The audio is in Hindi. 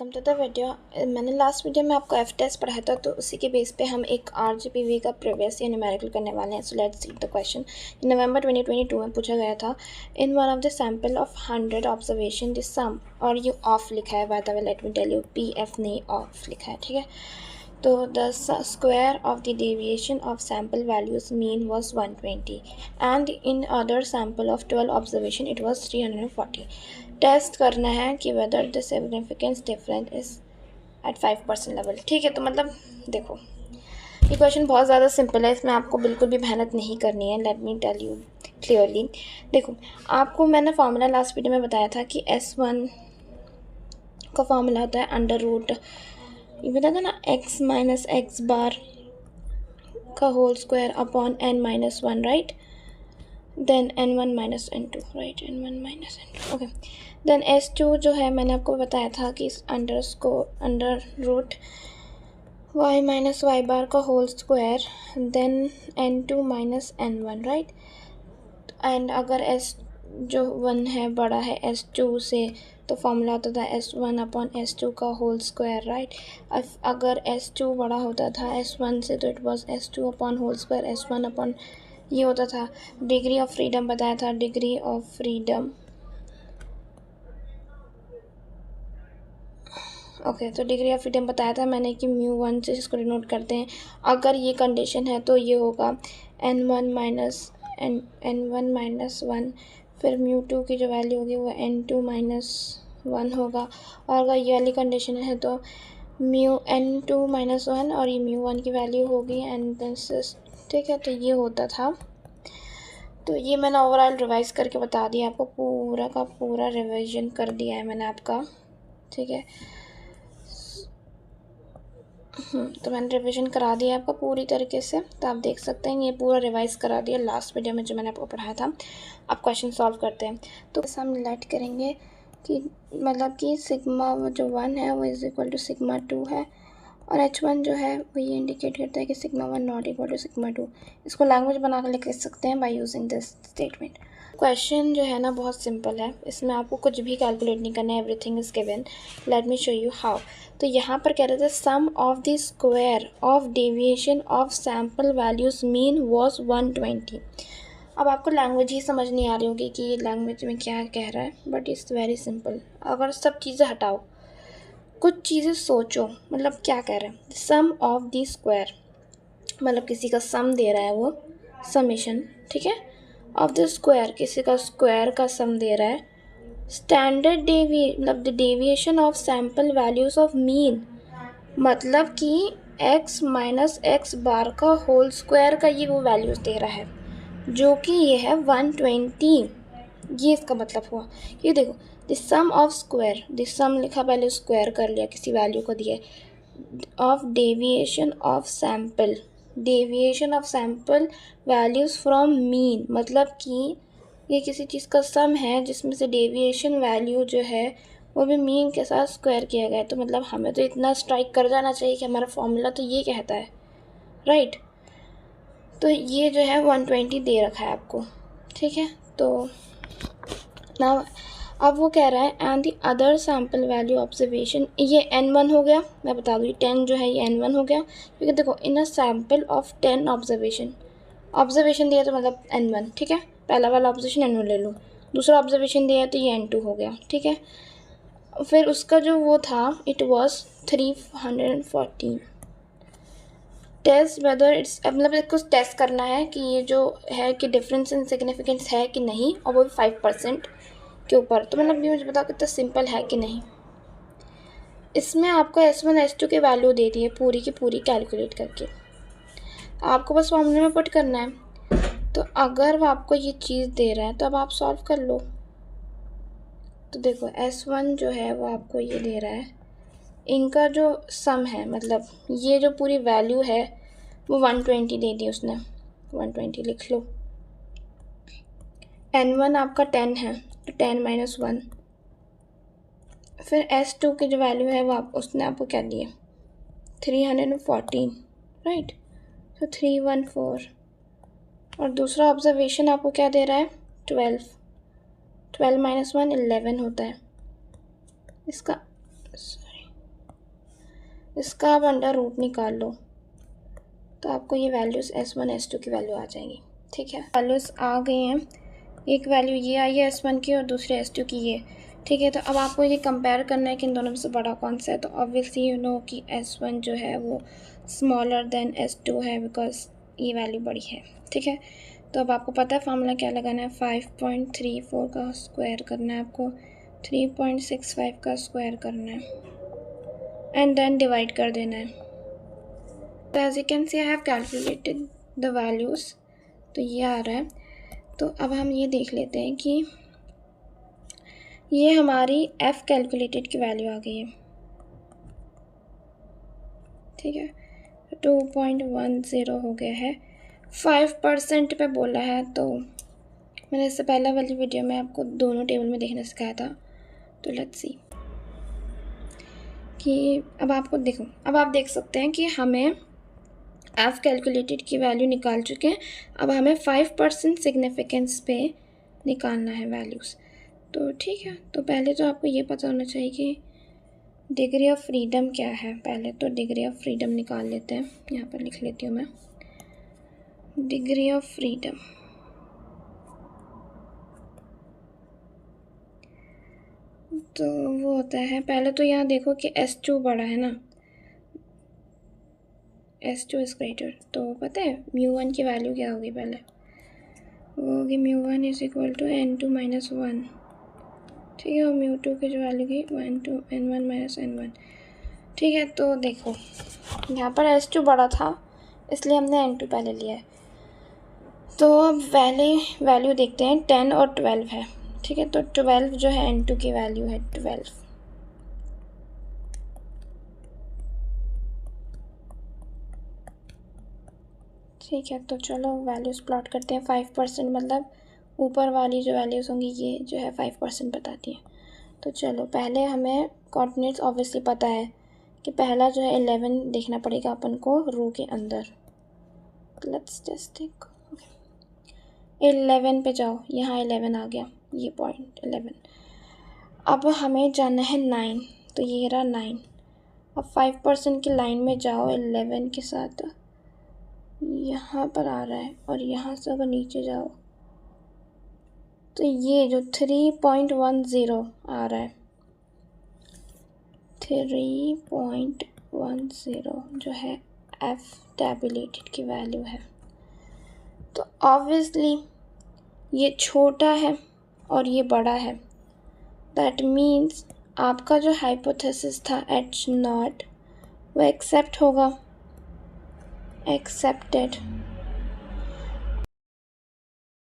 Welcome to the video. मैंने लास्ट वीडियो में आपको एफ टेस्ट पढ़ाया था, तो उसी के बेस पे हम एक RGPV का प्रीवियस ईयर न्यूमेरिकल करने वाले हैं। So let's see the question. नवंबर 2022 में पूछा गया था, in one of the sample of 100 observation the sum, और ये ऑफ लिखा है, by the way let me tell you, PF नहीं ऑफ लिखा है, ठीक है। तो the square of the deviation of sample values mean was 120 and in other sample of 12 observation it was 340। Test करना है कि weather the significance difference is at 5% level. ठीक है, तो मतलब देखो, ये क्वेश्चन बहुत ज़्यादा सिंपल है, इसमें आपको बिल्कुल भी मेहनत नहीं करनी है। Let me tell you clearly. देखो, आपको मैंने फार्मूला लास्ट वीडियो में बताया था कि S1 का फार्मूला होता है अंडर रूट, ये बताया था ना, x माइनस एक्स बार का whole square upon n-1, right. Then n1 minus n2, right, n1 minus n2, okay. Then S2 जो है, मैंने आपको बताया था कि under root y minus Y bar का whole square, then n2 minus n1, right. And अगर S जो 1 है बड़ा है S2 से, तो फॉर्मूला होता था S1 अपॉन S2 का होल स्क्वायर, राइट। अगर S2 बड़ा होता था S1 से, तो it was S2 upon whole square, S1 upon ये होता था। डिग्री ऑफ फ्रीडम बताया था, डिग्री ऑफ फ्रीडम, ओके। तो डिग्री ऑफ फ्रीडम बताया था मैंने कि μ1 से इसको डिनोट करते हैं। अगर ये कंडीशन है तो ये होगा n1 माइनस 1, फिर μ2 की जो वैल्यू होगी वो n2 माइनस 1 होगा। और अगर ये वाली कंडीशन है तो n2 माइनस 1 और ये μ1 की वैल्यू होगी n, ठीक है। तो ये होता था। तो ये मैंने ओवरऑल रिवाइज करके बता दिया आपको, पूरा का पूरा रिवीजन कर दिया है मैंने आपका, ठीक है। तो मैंने रिवीजन करा दिया आपका पूरी तरीके से, तो आप देख सकते हैं ये पूरा रिवाइज करा दिया लास्ट वीडियो में जो मैंने आपको पढ़ाया था। अब क्वेश्चन सॉल्व करते हैं। तो हम लेट करेंगे कि मतलब कि सिग्मा जो 1 है वो इज इक्वल टू सिग्मा 2 है, और H1 जो है वो ये इंडिकेट करता है कि sigma 1 not equal to sigma 2। इसको लैंग्वेज बना कर लिख सकते हैं by using this statement. Question जो है ना बहुत सिंपल है, इसमें आपको कुछ भी कैलकुलेट नहीं करना है, everything is given. Let me show you how. तो यहाँ पर कह रहे थे sum of the square of deviation of sample values mean was 120। अब आपको लैंग्वेज ही समझ नहीं आ रही होगी कि ये लैंग्वेज में क्या कह रहा है, बट इट्स वेरी सिंपल। अगर सब चीज़ें हटाओ, कुछ चीज़ें सोचो, मतलब क्या कह रहे हैं, सम ऑफ द स्क्वायर, मतलब किसी का सम दे रहा है वो, समेशन, ठीक है, ऑफ द स्क्वायर, किसी का स्क्वायर का सम दे रहा है। स्टैंडर्ड मतलब the deviation of sample values of mean, मतलब कि x माइनस एक्स बार का होल स्क्वायर का ये वो वैल्यूज दे रहा है, जो कि ये है 120। ये इसका मतलब हुआ कि देखो, the sum of square, the sum लिखा, पहले स्क्वायर कर लिया, किसी वैल्यू को दिया, of deviation of sample, deviation of sample values from mean, मतलब कि ये किसी चीज़ का सम है जिसमें से डेविएशन वैल्यू जो है वो भी मीन के साथ स्क्वायर किया गया है। तो मतलब हमें तो इतना स्ट्राइक कर जाना चाहिए कि हमारा फॉर्मूला तो ये कहता है, राइट। तो ये जो है 120 दे रखा है आपको, ठीक है। तो नाउ अब वो कह रहा है and the other sample value observation, ये n1 हो गया, मैं बता दूँ 10 जो है ये n1 हो गया, क्योंकि देखो इन अ सैम्पल ऑफ 10 ऑब्जर्वेशन दिया तो मतलब n1, ठीक है। पहला वाला ऑब्जर्वेशन n1 ले लो, दूसरा ऑब्जर्वेशन दिया तो ये n2 हो गया, ठीक है। फिर उसका जो वो था, it was 314। Test whether it's, मतलब इसको टेस्ट करना है कि ये जो है कि डिफरेंस इन सिग्निफिकेंस है कि नहीं, और वो 5% के ऊपर। तो मतलब ये मुझे बताओ कितना सिंपल है कि नहीं। इसमें आपको S1 S2 के वैल्यू दे दी है पूरी की पूरी कैलकुलेट करके, आपको बस फॉर्मूले में पुट करना है। तो अगर वो आपको ये चीज़ दे रहा है तो अब आप सॉल्व कर लो। तो देखो S1 जो है वो आपको ये दे रहा है, इनका जो सम है, मतलब ये जो पूरी वैल्यू है वो 120 दे दी उसने, 120 लिख लो। n1 आपका 10 है, तो 10 माइनस 1, फिर S2 की जो वैल्यू है वो उसने आपको क्या दिया, 314, राइट। तो 314, और दूसरा ऑब्जर्वेशन आपको क्या दे रहा है, 12 माइनस 1 11 होता है इसका, सॉरी इसका आप अंडर रूट निकाल लो तो आपको ये वैल्यूज़ S1 S2 की वैल्यू आ जाएंगी। ठीक है, वैल्यूज़ आ गई हैं, एक वैल्यू ये आई है S1 की और दूसरे S2 की ये। ठीक है, तो अब आपको ये कंपेयर करना है कि इन दोनों में से बड़ा कौन सा है। तो ऑब्वियसली यू नो कि S1 जो है वो स्मॉलर देन S2 है बिकॉज ये वैल्यू बड़ी है। ठीक है, तो अब आपको पता है फार्मूला क्या लगाना है, 5.34 का स्क्वायर करना है आपको, 3.65 का स्क्वायर करना है एंड देन डिवाइड कर देना है। तो as you can see I have calculated the values, तो ये आ रहा है। तो अब हम ये देख लेते हैं कि ये हमारी F कैलकुलेटेड की वैल्यू आ गई है। ठीक है, 2.10 हो गया है, 5% पे बोला है। तो मैंने इससे पहले वाली वीडियो में आपको दोनों टेबल में देखना सिखाया था। तो लेट्स सी कि अब आपको देखो, अब आप देख सकते हैं कि हमें F कैलकुलेटेड की वैल्यू निकाल चुके हैं। अब हमें 5% सिग्निफिकेंस पे निकालना है वैल्यूज़। तो ठीक है, तो पहले तो आपको ये पता होना चाहिए कि डिग्री ऑफ फ्रीडम क्या है। पहले तो डिग्री ऑफ फ्रीडम निकाल लेते हैं, यहाँ पर लिख लेती हूँ मैं डिग्री ऑफ फ्रीडम। तो वो होता है, पहले तो यहाँ देखो कि S2 बड़ा है ना, S2 इज़ ग्रेटर। तो पता है μ1 की वैल्यू क्या होगी, पहले वो होगी μ1 इज इक्वल टू N2 - 1। ठीक है, और μ2 की जो वैल्यू की N1 - N1। ठीक है, तो देखो यहाँ पर S2 बड़ा था इसलिए हमने N2 पहले लिया है। तो अब वैल्यू देखते हैं, 10 और 12 है। ठीक है, तो 12 जो है N2 की वैल्यू है 12। ठीक है, तो चलो वैल्यूज़ प्लॉट करते हैं। 5% मतलब ऊपर वाली जो वैल्यूज़ होंगी ये जो है 5% बताती हैं। तो चलो पहले हमें कोऑर्डिनेट्स ऑब्वियसली पता है कि पहला जो है 11 देखना पड़ेगा अपन को रो के अंदर। लेट्स जस्ट टेक 11 पे जाओ, यहाँ 11 आ गया, ये पॉइंट 11। अब हमें जाना है 9, तो ये रहा 9। अब 5% की लाइन में जाओ 11 के साथ, यहाँ पर आ रहा है, और यहाँ से अगर नीचे जाओ तो ये जो 3.10 आ रहा है, 3.10 जो है F टैबुलेटेड की वैल्यू है। तो ऑब्वियसली ये छोटा है और ये बड़ा है, दैट मीन्स आपका जो हाइपोथेसिस था H0 वो एक्सेप्ट होगा, एक्सेप्टेड।